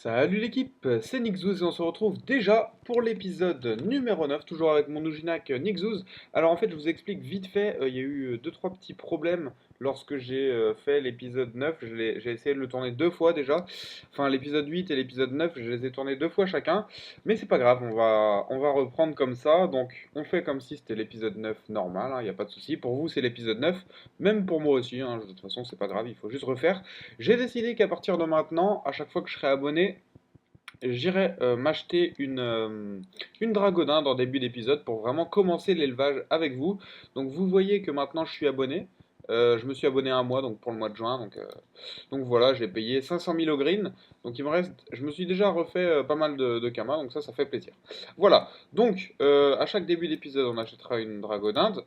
Salut l'équipe, c'est Nixouz et on se retrouve déjà pour l'épisode numéro 9, toujours avec mon Nujinac Nixouz. Alors en fait je vous explique vite fait, il y a eu deux trois petits problèmes lorsque j'ai fait l'épisode 9. J'ai essayé de le tourner deux fois déjà, enfin l'épisode 8 et l'épisode 9 je les ai tournés deux fois chacun, mais c'est pas grave, on va reprendre comme ça, donc on fait comme si c'était l'épisode 9 normal, il n'y a pas de souci, pour vous c'est l'épisode 9, même pour moi aussi, de toute façon c'est pas grave, il faut juste refaire. J'ai décidé qu'à partir de maintenant, à chaque fois que je serai abonné, j'irai m'acheter une dragodinde en début d'épisode pour vraiment commencer l'élevage avec vous. Donc vous voyez que maintenant je suis abonné. Je me suis abonné un mois, donc pour le mois de juin. Donc voilà, j'ai payé 500 000 au green. Donc il me reste, je me suis déjà refait pas mal de kamas, donc ça fait plaisir. Voilà, donc à chaque début d'épisode, on achètera une dragodinde.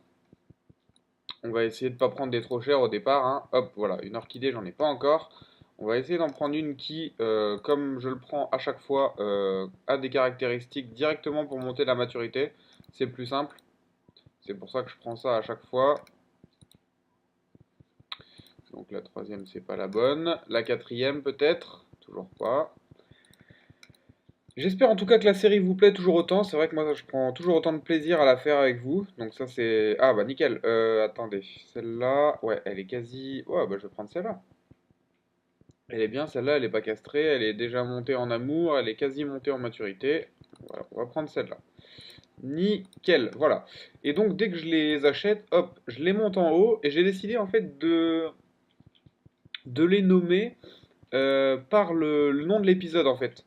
On va essayer de ne pas prendre des trop chers au départ, hein. Hop, voilà, une orchidée, j'en ai pas encore. On va essayer d'en prendre une qui, comme je le prends à chaque fois, a des caractéristiques directement pour monter la maturité. C'est plus simple. C'est pour ça que je prends ça à chaque fois. Donc la troisième, c'est pas la bonne. La quatrième, peut-être. Toujours pas. J'espère en tout cas que la série vous plaît toujours autant. C'est vrai que moi, je prends toujours autant de plaisir à la faire avec vous. Donc ça, c'est... Ah bah nickel. Attendez. Celle-là, ouais, elle est quasi... Ouais, bah je vais prendre celle-là. Elle est bien, celle-là, elle n'est pas castrée, elle est déjà montée en amour, elle est quasi montée en maturité. Voilà, on va prendre celle-là. Nickel, voilà. Et donc, dès que je les achète, hop, je les monte en haut, et j'ai décidé en fait de les nommer par le nom de l'épisode en fait.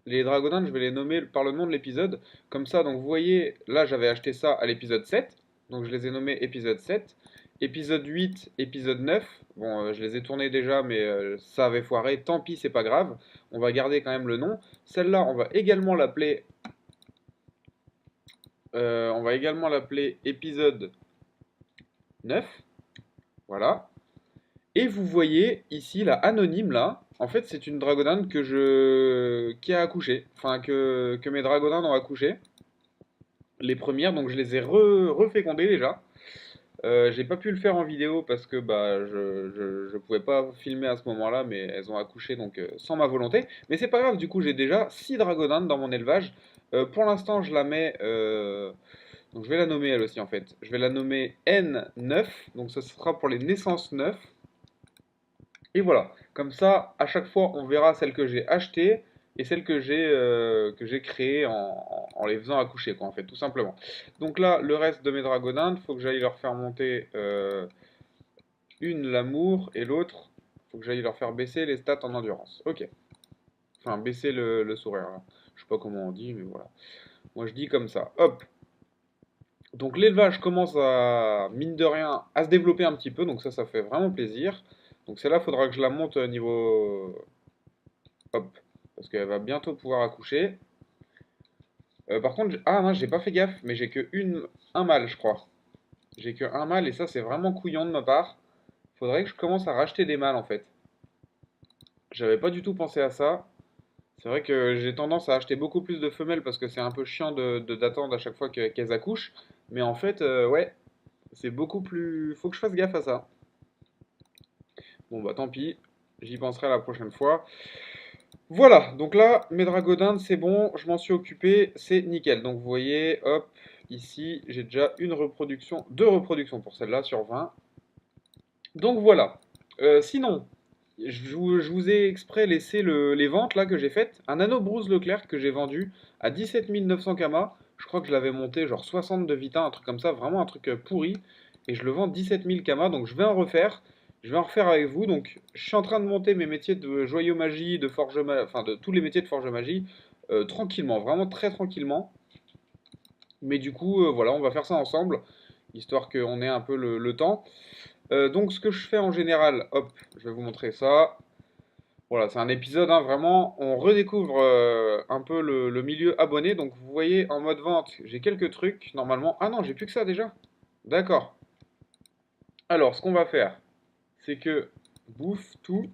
Les dragonins, je vais les nommer par le nom de l'épisode. Comme ça, donc vous voyez, là j'avais acheté ça à l'épisode 7. Donc je les ai nommés épisode 7. Épisode 8, épisode 9. Bon, je les ai tournés déjà, mais ça avait foiré. Tant pis, c'est pas grave. On va garder quand même le nom. Celle-là, on va également l'appeler épisode 9. Voilà. Et vous voyez ici la anonyme là, en fait c'est une dragoninde qui a accouché, enfin que mes dragonins ont accouché. Les premières, donc je les ai refécondées déjà. J'ai pas pu le faire en vidéo parce que bah je pouvais pas filmer à ce moment-là, mais elles ont accouché donc sans ma volonté. Mais c'est pas grave, du coup j'ai déjà 6 dragonines dans mon élevage. Pour l'instant je la mets, donc je vais la nommer elle aussi en fait. Je vais la nommer N9, donc ce sera pour les naissances 9. Et voilà, comme ça, à chaque fois, on verra celles que j'ai achetées et celles que j'ai créées en les faisant accoucher, quoi, en fait, tout simplement. Donc là, le reste de mes dragonins, il faut que j'aille leur faire monter une l'amour et l'autre, il faut que j'aille leur faire baisser les stats en endurance. Ok. Enfin, baisser le sourire, là. Je sais pas comment on dit, mais voilà. Moi, je dis comme ça. Hop. Donc l'élevage commence à, mine de rien, à se développer un petit peu, donc ça fait vraiment plaisir. Donc celle-là, il faudra que je la monte niveau... Hop, parce qu'elle va bientôt pouvoir accoucher. Par contre, ah non, j'ai pas fait gaffe, mais j'ai que un mâle, je crois. J'ai que un mâle et ça, c'est vraiment couillon de ma part. Faudrait que je commence à racheter des mâles en fait. J'avais pas du tout pensé à ça. C'est vrai que j'ai tendance à acheter beaucoup plus de femelles parce que c'est un peu chiant d'attendre à chaque fois qu'elles accouchent. Mais en fait, ouais, c'est beaucoup plus. Faut que je fasse gaffe à ça. Bon bah tant pis, j'y penserai la prochaine fois. Voilà, donc là, mes dragodindes, c'est bon, je m'en suis occupé, c'est nickel. Donc vous voyez, hop, ici, j'ai déjà une reproduction, deux reproductions pour celle-là sur 20. Donc voilà. Sinon, je vous ai exprès laissé les ventes là que j'ai faites. Un anneau Bruce Leclerc que j'ai vendu à 17 900 kamas. Je crois que je l'avais monté genre 60 de Vita, un truc comme ça, vraiment un truc pourri. Et je le vends 17 000 kamas, donc je vais en refaire. Je vais en refaire avec vous. Donc je suis en train de monter mes métiers de joyau magie, de forge enfin de tous les métiers de forge magie, tranquillement, vraiment très tranquillement. Mais du coup, voilà, on va faire ça ensemble, histoire qu'on ait un peu le temps. Donc ce que je fais en général, hop, je vais vous montrer ça. Voilà, c'est un épisode, hein, vraiment, on redécouvre un peu le milieu abonné. Donc vous voyez, en mode vente, j'ai quelques trucs, normalement. Ah non, j'ai plus que ça déjà. D'accord. Alors, ce qu'on va faire, c'est que bouffe tout.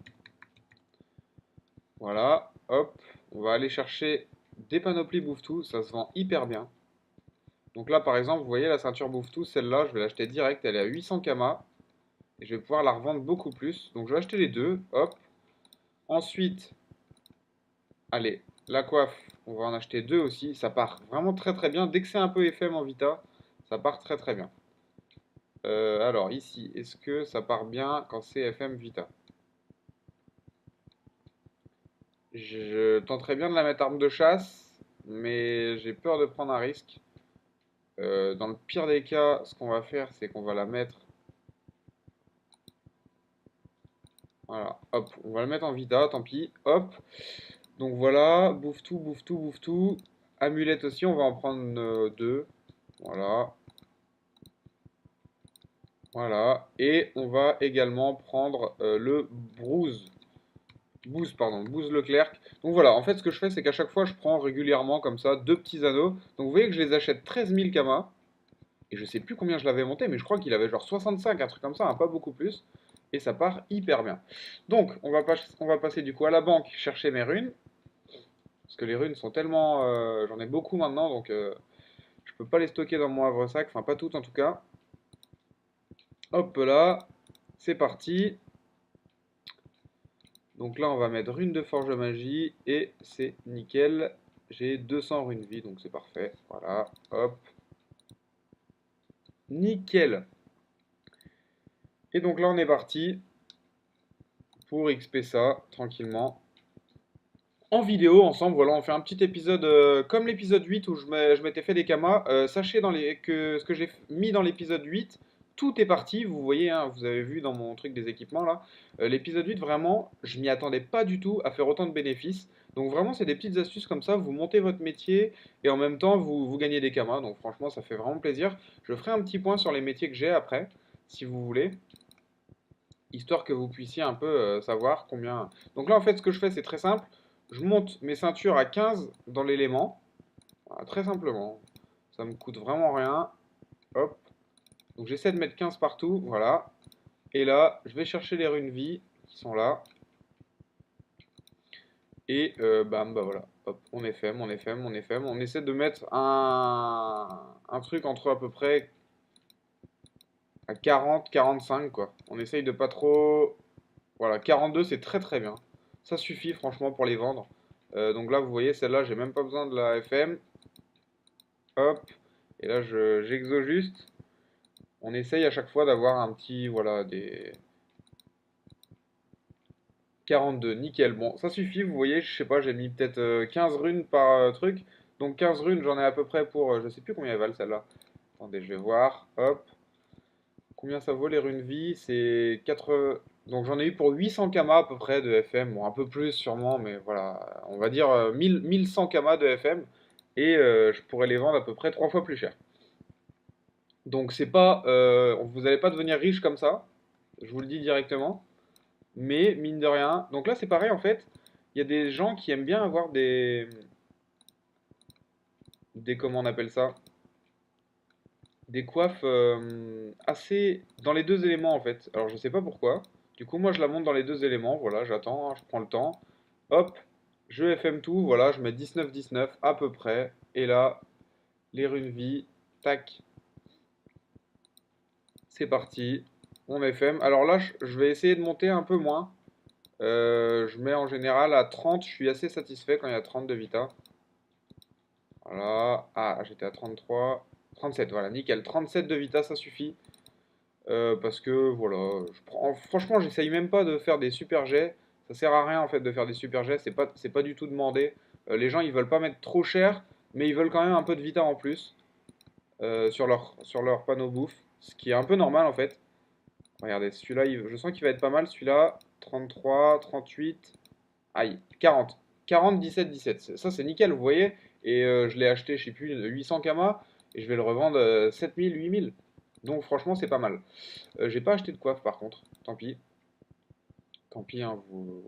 Voilà, hop, on va aller chercher des panoplies bouffe tout, ça se vend hyper bien. Donc là, par exemple, vous voyez la ceinture bouffe tout, celle-là, je vais l'acheter direct, elle est à 800 kamas. Et je vais pouvoir la revendre beaucoup plus. Donc je vais acheter les deux, hop. Ensuite, Allez, la coiffe, on va en acheter deux aussi. Ça part vraiment très très bien. Dès que c'est un peu FM en Vita, ça part très très bien. Alors ici, est-ce que ça part bien quand c'est FM Vita? Je tenterais bien de la mettre arme de chasse, mais j'ai peur de prendre un risque. Dans le pire des cas, ce qu'on va faire, c'est qu'on va la mettre. Voilà, hop, on va la mettre en Vita, tant pis, hop. Donc voilà, bouffe tout, bouffe tout, bouffe tout. Amulette aussi, on va en prendre deux. Voilà, voilà. Et on va également prendre le Boost Leclerc. Donc voilà, en fait, ce que je fais, c'est qu'à chaque fois, je prends régulièrement comme ça deux petits anneaux. Donc vous voyez que je les achète 13 000 kamas. Et je sais plus combien je l'avais monté, mais je crois qu'il avait genre 65, un truc comme ça, hein, pas beaucoup plus. Et ça part hyper bien. Donc, on va passer du coup à la banque chercher mes runes. Parce que les runes sont tellement. J'en ai beaucoup maintenant, donc je peux pas les stocker dans mon havre-sac. Enfin, pas toutes en tout cas. Hop là, c'est parti. Donc là, on va mettre rune de forge magie. Et c'est nickel. J'ai 200 runes vie, donc c'est parfait. Voilà, hop. Nickel. Et donc là, on est parti pour XP ça, tranquillement. En vidéo ensemble, voilà, on fait un petit épisode comme l'épisode 8 où je m'étais fait des kamas. Sachez que ce que j'ai mis dans l'épisode 8, tout est parti. Vous voyez, hein, vous avez vu dans mon truc des équipements là. L'épisode 8, vraiment, je m'y attendais pas du tout à faire autant de bénéfices. Donc vraiment, c'est des petites astuces comme ça. Vous montez votre métier et en même temps, vous gagnez des kamas. Donc franchement, ça fait vraiment plaisir. Je ferai un petit point sur les métiers que j'ai après, si vous voulez, histoire que vous puissiez un peu savoir combien. Donc là, en fait, ce que je fais, c'est très simple. Je monte mes ceintures à 15 dans l'élément. Voilà, très simplement. Ça me coûte vraiment rien. Hop. Donc j'essaie de mettre 15 partout. Voilà. Et là, je vais chercher les runes vie qui sont là. Et bam, bah voilà. Hop, on est FM, on est FM, on est FM. On essaie de mettre un truc entre à peu près à 40, 45 quoi. On essaye de pas trop. Voilà, 42 c'est très très bien. Ça suffit franchement pour les vendre. Donc là, vous voyez, celle-là, j'ai même pas besoin de la FM. Hop. Et là, j'exo juste. On essaye à chaque fois d'avoir un petit, voilà, des 42, nickel. Bon, ça suffit, vous voyez, je sais pas, j'ai mis peut-être 15 runes par truc. Donc 15 runes, j'en ai à peu près pour, je sais plus combien elles valent celle-là. Attendez, je vais voir, hop. Combien ça vaut les runes vie? C'est 4. Donc j'en ai eu pour 800 kamas à peu près de FM. Bon, un peu plus sûrement, mais voilà. On va dire 1100 kamas de FM. Et je pourrais les vendre à peu près 3 fois plus cher. Donc c'est pas, vous n'allez pas devenir riche comme ça. Je vous le dis directement. Mais mine de rien. Donc là c'est pareil en fait. Il y a des gens qui aiment bien avoir des comment on appelle ça? Des coiffes assez dans les deux éléments en fait. Alors je sais pas pourquoi. Du coup moi je la monte dans les deux éléments, voilà, j'attends, hein, je prends le temps. Hop, je FM tout, voilà, je mets 19-19 à peu près. Et là, les runes vie, tac, c'est parti. On FM. Alors là, je vais essayer de monter un peu moins. Je mets en général à 30, je suis assez satisfait quand il y a 30 de Vita. Voilà. Ah, j'étais à 33. 37, voilà, nickel. 37 de Vita, ça suffit. Parce que voilà, franchement, j'essaye même pas de faire des super jets. Ça sert à rien en fait de faire des super jets, c'est pas du tout demandé. Les gens ils veulent pas mettre trop cher, mais ils veulent quand même un peu de vita en plus sur leur panneau bouffe, ce qui est un peu normal en fait. Regardez, celui-là, je sens qu'il va être pas mal. Celui-là, 33, 38, aïe, 40. 40, 17, 17. Ça c'est nickel, vous voyez. Et je l'ai acheté, je sais plus, 800 kamas, et je vais le revendre 7000, 8000. Donc franchement, c'est pas mal. J'ai pas acheté de coiffe par contre. Tant pis. Tant pis, hein, vous.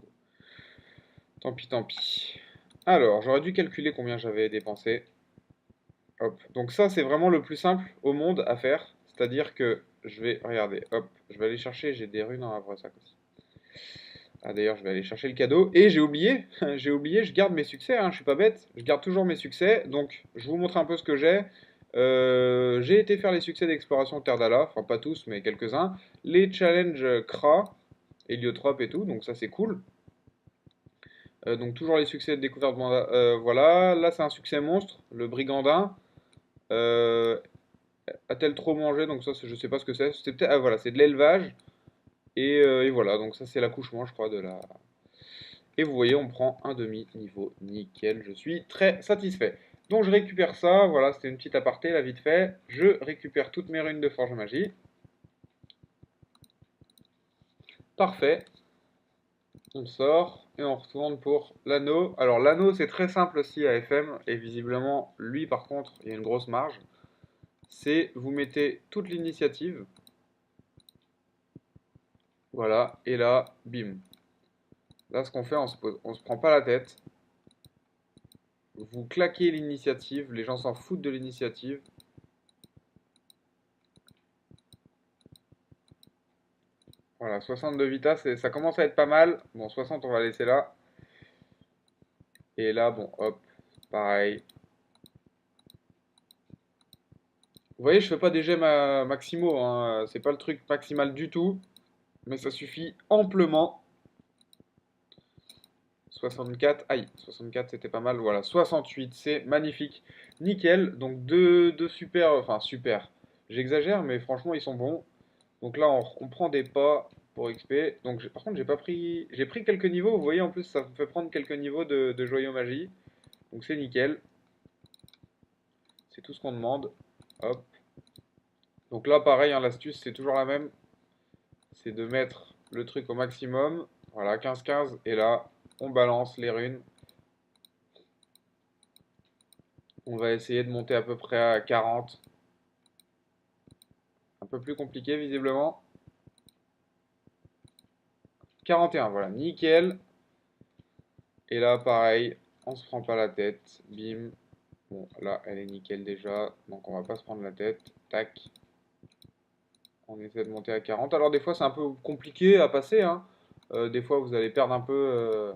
Tant pis, tant pis. Alors, j'aurais dû calculer combien j'avais dépensé. Hop. Donc ça, c'est vraiment le plus simple au monde à faire. C'est-à-dire que je vais, regardez, hop, je vais aller chercher, j'ai des runes en havre-sac aussi. Ah d'ailleurs, je vais aller chercher le cadeau. Et j'ai oublié, j'ai oublié, je garde mes succès, hein, je suis pas bête. Je garde toujours mes succès. Donc, je vous montre un peu ce que j'ai. J'ai été faire les succès d'exploration Terre d'Ala, enfin pas tous, mais quelques-uns. Les challenges Kra, héliotrope et tout, donc ça c'est cool. Donc toujours les succès de découverte, voilà. Là c'est un succès monstre, le brigandin. Euh, A-t-elle trop mangé? Donc ça je sais pas ce que c'est. C'est peut-être, ah, voilà, c'est de l'élevage. Et voilà, donc ça c'est l'accouchement je crois de la... Et vous voyez, on prend un demi-niveau, nickel, je suis très satisfait. Donc je récupère ça, voilà, c'était une petite aparté là vite fait. Je récupère toutes mes runes de forge magie. Parfait. On sort et on retourne pour l'anneau. Alors l'anneau c'est très simple aussi à FM et visiblement lui par contre il y a une grosse marge. C'est vous mettez toute l'initiative. Voilà, et là, bim. Là ce qu'on fait, on se prend pas la tête. Vous claquez l'initiative, les gens s'en foutent de l'initiative. Voilà, 62 Vita, ça commence à être pas mal. Bon, 60, on va laisser là. Et là, bon, hop, pareil. Vous voyez, je fais pas des gemmes maximaux, hein. C'est pas le truc maximal du tout. Mais ça suffit amplement. 64, aïe, 64 c'était pas mal, voilà, 68 c'est magnifique, nickel, donc deux super, enfin super, j'exagère mais franchement ils sont bons, donc là on prend des pas pour XP, donc par contre j'ai pris quelques niveaux, vous voyez en plus ça me fait prendre quelques niveaux de joyaux magie, donc c'est nickel, c'est tout ce qu'on demande, hop, donc là pareil, hein, l'astuce c'est toujours la même, c'est de mettre le truc au maximum, voilà 15-15, et là on balance les runes. On va essayer de monter à peu près à 40. Un peu plus compliqué visiblement. 41, voilà, nickel. Et là, pareil, on se prend pas la tête. Bim. Bon, là, elle est nickel déjà. Donc, on va pas se prendre la tête. Tac. On essaie de monter à 40. Alors, des fois, c'est un peu compliqué à passer, hein. Des fois, vous allez perdre un peu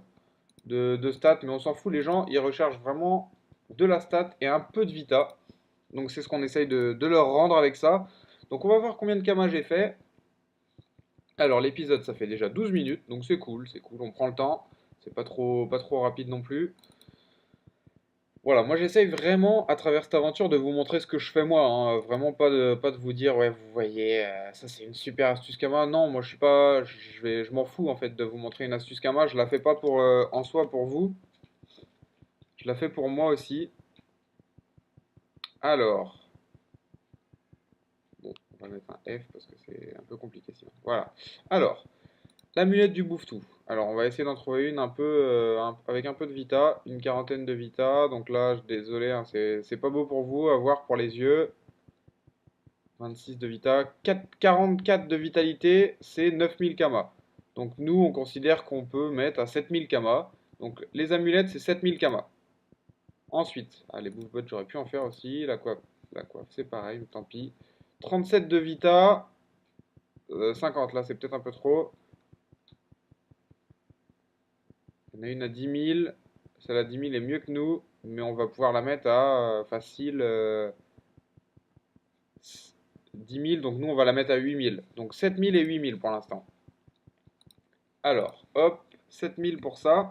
de stats. Mais on s'en fout. Les gens, ils recherchent vraiment de la stat et un peu de vita. Donc, c'est ce qu'on essaye de leur rendre avec ça. Donc, on va voir combien de kamas j'ai fait. Alors l'épisode ça fait déjà 12 minutes, donc c'est cool, on prend le temps, c'est pas trop rapide non plus. Voilà, moi j'essaye vraiment à travers cette aventure de vous montrer ce que je fais moi, hein. Vraiment pas de vous dire ouais vous voyez ça c'est une super astuce Kama. Non, moi je suis pas, je m'en fous en fait de vous montrer une astuce Kama, je la fais pas pour en soi pour vous, je la fais pour moi aussi. Alors, bon, on va mettre un F parce que c'est un peu compliqué sinon. Voilà. Alors, l'amulette du bouffe-tout. Alors, on va essayer d'en trouver une un peu avec un peu de vita, une quarantaine de vita. Donc là, désolé, hein, c'est pas beau pour vous, à voir pour les yeux. 26 de vita, 44 de vitalité, c'est 9000 kamas. Donc nous, on considère qu'on peut mettre à 7000 kamas. Donc les amulettes, c'est 7000 kamas. Ensuite, ah, les bouffe-bottes, j'aurais pu en faire aussi. La coiffe, c'est pareil, mais tant pis. 37 de vita, 50 là, c'est peut-être un peu trop. On a une à 10 000. Celle à 10 000 est mieux que nous, mais on va pouvoir la mettre à facile 10 000. Donc nous, on va la mettre à 8 000. Donc 7 000 et 8 000 pour l'instant. Alors, hop, 7 000 pour ça.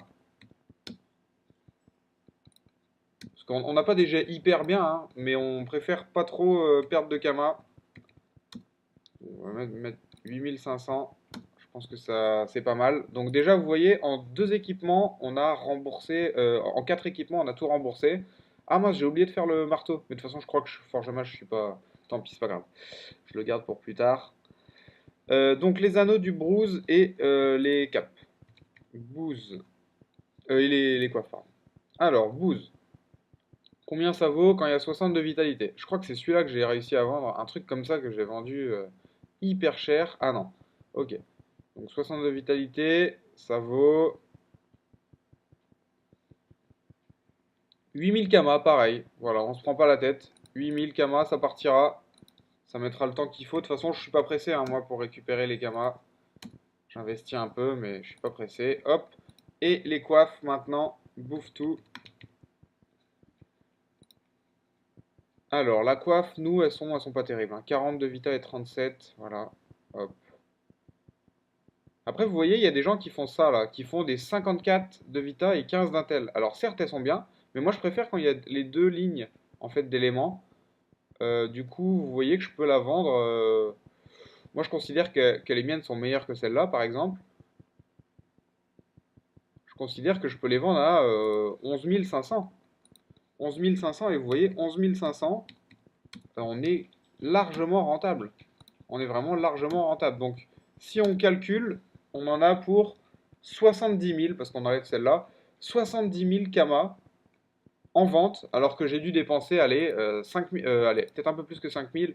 Parce qu'on n'a pas des jets hyper bien, hein, mais on préfère pas trop perdre de Kama. On va mettre 8 500. Je pense que ça c'est pas mal. Donc déjà, vous voyez, en deux équipements, on a remboursé. En quatre équipements, on a tout remboursé. Ah mince, j'ai oublié de faire le marteau. Mais de toute façon, je crois que Forge Mage, je suis pas... Tant pis, c'est pas grave. Je le garde pour plus tard. Donc les anneaux du Bruise et les capes. Bouse. Et les coiffes, pardon. Alors, Bouse. Combien ça vaut quand il y a 60 de vitalité? Je crois que c'est celui-là que j'ai réussi à vendre. Un truc comme ça que j'ai vendu hyper cher. Ah non. Ok. Donc 60 de vitalité, ça vaut 8000 kamas, pareil. Voilà, on se prend pas la tête. 8000 kamas, ça partira. Ça mettra le temps qu'il faut. De toute façon, je suis pas pressé, hein, moi, pour récupérer les kamas. J'investis un peu, mais je suis pas pressé. Hop. Et les coiffes, maintenant, bouffe tout. Alors, la coiffe, nous, elles sont pas terribles, hein. 40 de vita et 37. Voilà. Hop. Après, vous voyez, il y a des gens qui font ça, là, qui font des 54 de Vita et 15 d'Intel. Alors certes, elles sont bien, mais moi je préfère quand il y a les deux lignes en fait d'éléments. Du coup, vous voyez que je peux la vendre. Moi, je considère que les miennes sont meilleures que celles-là, par exemple. Je considère que je peux les vendre à 11 500. 11 500, et vous voyez, 11 500, on est largement rentable. On est vraiment largement rentable. Donc, si on calcule, on en a pour 70 000, parce qu'on enlève celle-là, 70 000 Kama en vente, alors que j'ai dû dépenser, allez, 5 000, allez, peut-être un peu plus que 5 000,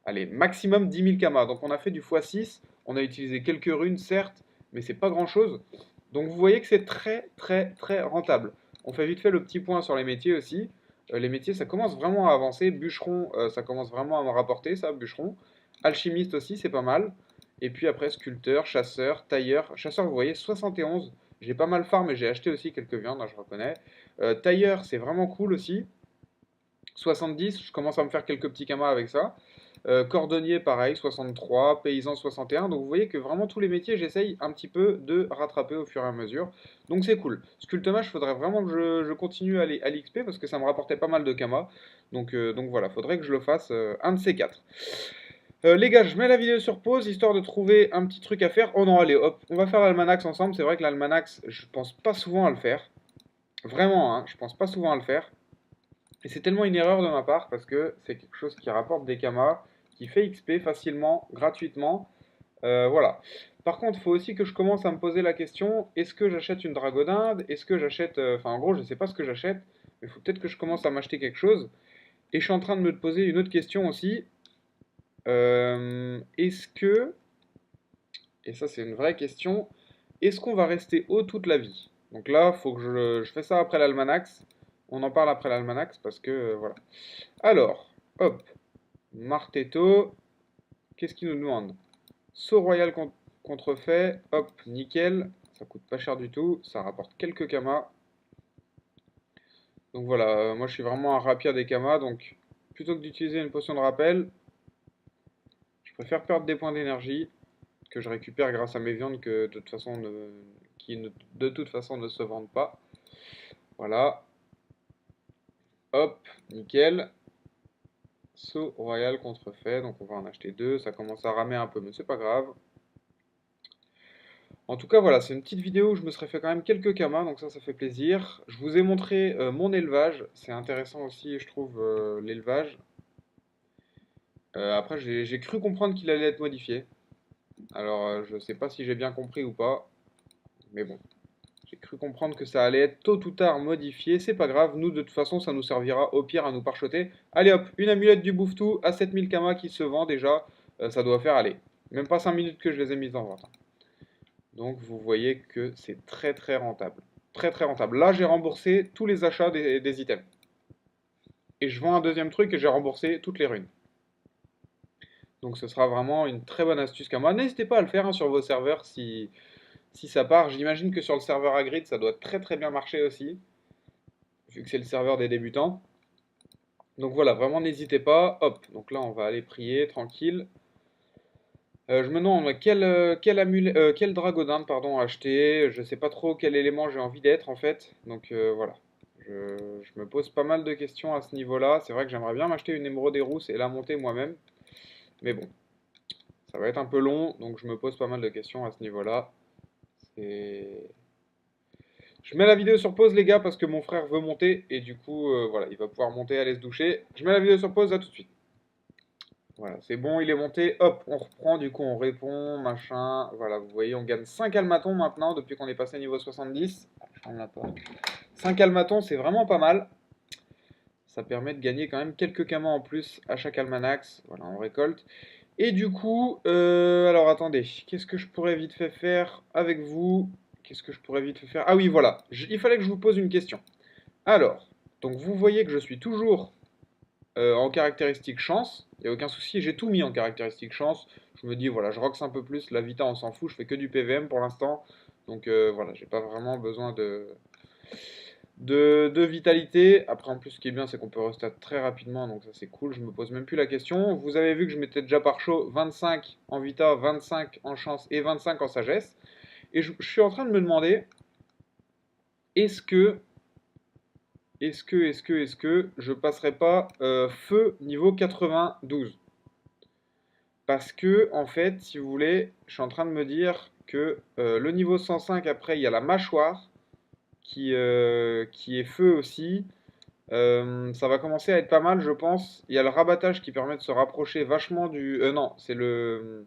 allez, maximum 10 000 Kama. Donc, on a fait du x6, on a utilisé quelques runes, certes, mais c'est pas grand-chose. Donc, vous voyez que c'est très, très, très rentable. On fait vite fait le petit point sur les métiers aussi. Les métiers, ça commence vraiment à avancer. Bûcheron, ça commence vraiment à me rapporter, ça, bûcheron. Alchimiste aussi, c'est pas mal. Et puis après, sculpteur, chasseur, tailleur. Chasseur, vous voyez, 71. J'ai pas mal farm, mais j'ai acheté aussi quelques viandes, hein, je reconnais. Tailleur, c'est vraiment cool aussi. 70, je commence à me faire quelques petits kamas avec ça. Cordonnier, pareil, 63. Paysan, 61. Donc vous voyez que vraiment tous les métiers, j'essaye un petit peu de rattraper au fur et à mesure. Donc c'est cool. Sculptemage, il faudrait vraiment que je continue à l'XP parce que ça me rapportait pas mal de kamas. Donc voilà, faudrait que je le fasse un de ces quatre. Les gars, je mets la vidéo sur pause histoire de trouver un petit truc à faire. Oh non, allez, hop, on va faire l'almanax ensemble. C'est vrai que l'almanax, je pense pas souvent à le faire. Vraiment, hein, je pense pas souvent à le faire. Et c'est tellement une erreur de ma part parce que c'est quelque chose qui rapporte des kamas, qui fait XP facilement, gratuitement. Voilà. Par contre, il faut aussi que je commence à me poser la question, est-ce que j'achète une dragodinde? Est-ce que j'achète... Enfin, en gros, je sais pas ce que j'achète, mais il faut peut-être que je commence à m'acheter quelque chose. Et je suis en train de me poser une autre question aussi. Est-ce que, et ça c'est une vraie question, est-ce qu'on va rester haut toute la vie? Donc là, il faut que je fais ça après l'almanax. On en parle après l'almanax parce que voilà. Alors, hop, Martetto, qu'est-ce qu'il nous demande? Saut royal contrefait, hop, nickel, ça coûte pas cher du tout, ça rapporte quelques kamas. Donc voilà, moi je suis vraiment un rapier des kamas, donc plutôt que d'utiliser une potion de rappel, je préfère perdre des points d'énergie que je récupère grâce à mes viandes que de toute façon de toute façon ne se vendent pas. Voilà. Hop, nickel. Saut royal contrefait, donc on va en acheter deux. Ça commence à ramer un peu, mais c'est pas grave. En tout cas, voilà, c'est une petite vidéo où je me serais fait quand même quelques kamas, donc ça fait plaisir. Je vous ai montré mon élevage. C'est intéressant aussi, je trouve, l'élevage. Après, j'ai cru comprendre qu'il allait être modifié. Alors, je sais pas si j'ai bien compris ou pas, mais bon. J'ai cru comprendre que ça allait être tôt ou tard modifié, c'est pas grave, nous de toute façon ça nous servira au pire à nous parchoter. Allez hop, une amulette du Bouffe-Tout à 7000 Kama qui se vend déjà, ça doit faire aller. Même pas 5 minutes que je les ai mises en vente. Donc vous voyez que c'est très très rentable. Très très rentable. Là j'ai remboursé tous les achats des items. Et je vends un deuxième truc et j'ai remboursé toutes les runes. Donc ce sera vraiment une très bonne astuce Kama. N'hésitez pas à le faire hein, sur vos serveurs si ça part. J'imagine que sur le serveur Hagrid ça doit très très bien marcher aussi. Vu que c'est le serveur des débutants. Donc voilà, vraiment n'hésitez pas. Hop, donc là on va aller prier tranquille. Je me demande quel dragodin pardon, acheter. Je sais pas trop quel élément j'ai envie d'être en fait. Donc voilà. Je me pose pas mal de questions à ce niveau-là. C'est vrai que j'aimerais bien m'acheter une émeraude des rousses et la monter moi-même. Mais bon, ça va être un peu long, donc je me pose pas mal de questions à ce niveau-là. C'est Je mets la vidéo sur pause les gars parce que mon frère veut monter et du coup voilà il va pouvoir monter, aller se doucher. Je mets la vidéo sur pause, à tout de suite. Voilà, c'est bon, il est monté, hop, on reprend, du coup on répond, machin, voilà, vous voyez, on gagne 5 almatons maintenant depuis qu'on est passé niveau 70. Je ferme la porte. 5 almatons, c'est vraiment pas mal. Ça permet de gagner quand même quelques camas en plus à chaque almanax. Voilà, on récolte. Et du coup, alors attendez, qu'est-ce que je pourrais vite fait faire avec vous? Qu'est-ce que je pourrais vite fait faire? Ah oui, voilà, il fallait que je vous pose une question. Alors, donc vous voyez que je suis toujours en caractéristique chance, il n'y a aucun souci, j'ai tout mis en caractéristique chance. Je me dis, voilà, je rox un peu plus, la vita on s'en fout, je fais que du PVM pour l'instant. Donc voilà, j'ai pas vraiment besoin de vitalité. Après, en plus, ce qui est bien, c'est qu'on peut restat très rapidement, donc ça c'est cool, je me pose même plus la question. Vous avez vu que je m'étais déjà par chaud 25 en vita, 25 en chance et 25 en sagesse. Et je suis en train de me demander, est-ce que, est-ce que je passerai pas feu niveau 92? Parce que, en fait, si vous voulez, je suis en train de me dire que le niveau 105, après, il y a la mâchoire qui est feu aussi. Ça va commencer à être pas mal, je pense. Il y a le rabattage qui permet de se rapprocher vachement du. Non, c'est le.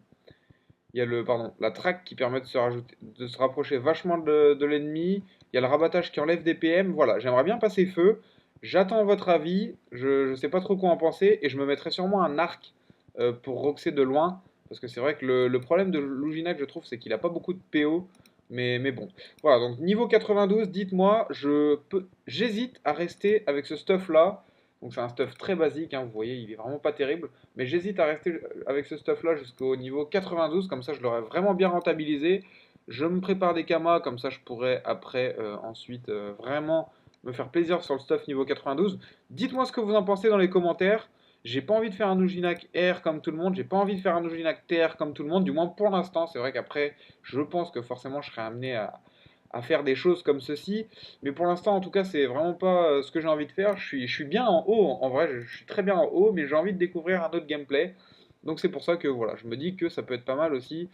Il y a pardon, la traque qui permet de se rapprocher vachement de l'ennemi. Il y a le rabattage qui enlève des PM. Voilà, j'aimerais bien passer feu. J'attends votre avis. Je ne sais pas trop quoi en penser. Et je me mettrai sûrement un arc pour roxer de loin. Parce que c'est vrai que le problème de Luginac, je trouve, c'est qu'il n'a pas beaucoup de PO. Mais bon. Voilà, donc niveau 92, dites-moi, j'hésite à rester avec ce stuff-là. Donc c'est un stuff très basique, hein, vous voyez, il est vraiment pas terrible. Mais j'hésite à rester avec ce stuff-là jusqu'au niveau 92, comme ça je l'aurai vraiment bien rentabilisé. Je me prépare des kamas, comme ça je pourrai après ensuite vraiment me faire plaisir sur le stuff niveau 92. Dites-moi ce que vous en pensez dans les commentaires. J'ai pas envie de faire un Ujinac R comme tout le monde, j'ai pas envie de faire un Ujinac TR comme tout le monde, du moins pour l'instant. C'est vrai qu'après, je pense que forcément je serai amené à faire des choses comme ceci. Mais pour l'instant, en tout cas, c'est vraiment pas ce que j'ai envie de faire. Je suis bien en haut, en vrai, je suis très bien en haut, mais j'ai envie de découvrir un autre gameplay. Donc c'est pour ça que voilà, je me dis que ça peut être pas mal aussi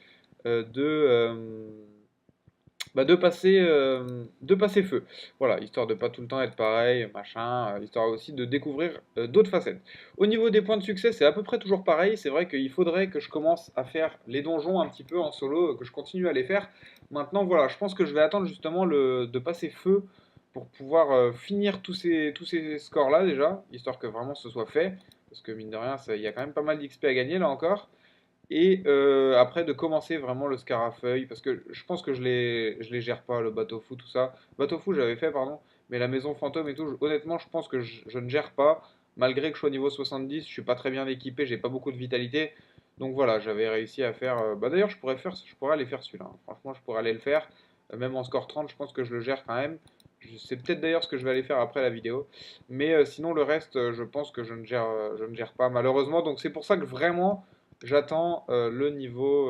de passer feu. Voilà, histoire de pas tout le temps être pareil, machin, histoire aussi de découvrir d'autres facettes. Au niveau des points de succès, c'est à peu près toujours pareil. C'est vrai qu'il faudrait que je commence à faire les donjons un petit peu en solo, que je continue à les faire. Maintenant, voilà, je pense que je vais attendre justement de passer feu pour pouvoir finir tous ces scores-là déjà, histoire que vraiment ce soit fait. Parce que mine de rien, il y a quand même pas mal d'XP à gagner là encore. Et après de commencer vraiment le Scarafeuille, parce que je pense que je les gère pas, le bateau fou, tout ça. Bateau fou, j'avais fait, pardon, mais la maison fantôme et tout, honnêtement, je pense que je ne gère pas, malgré que je sois niveau 70, je suis pas très bien équipé, j'ai pas beaucoup de vitalité. Donc voilà, j'avais réussi à faire. Bah d'ailleurs, je pourrais aller faire celui-là, hein. Franchement, je pourrais aller le faire. Même en score 30, je pense que je le gère quand même. C'est peut-être d'ailleurs ce que je vais aller faire après la vidéo. Mais sinon, le reste, je pense que je ne gère pas, malheureusement. Donc c'est pour ça que vraiment. J'attends le niveau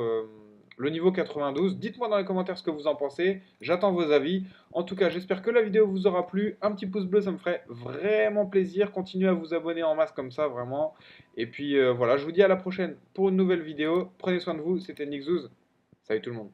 92. Dites-moi dans les commentaires ce que vous en pensez. J'attends vos avis. En tout cas, j'espère que la vidéo vous aura plu. Un petit pouce bleu, ça me ferait vraiment plaisir. Continuez à vous abonner en masse comme ça, vraiment. Et puis voilà, je vous dis à la prochaine pour une nouvelle vidéo. Prenez soin de vous. C'était Nixouz. Salut tout le monde.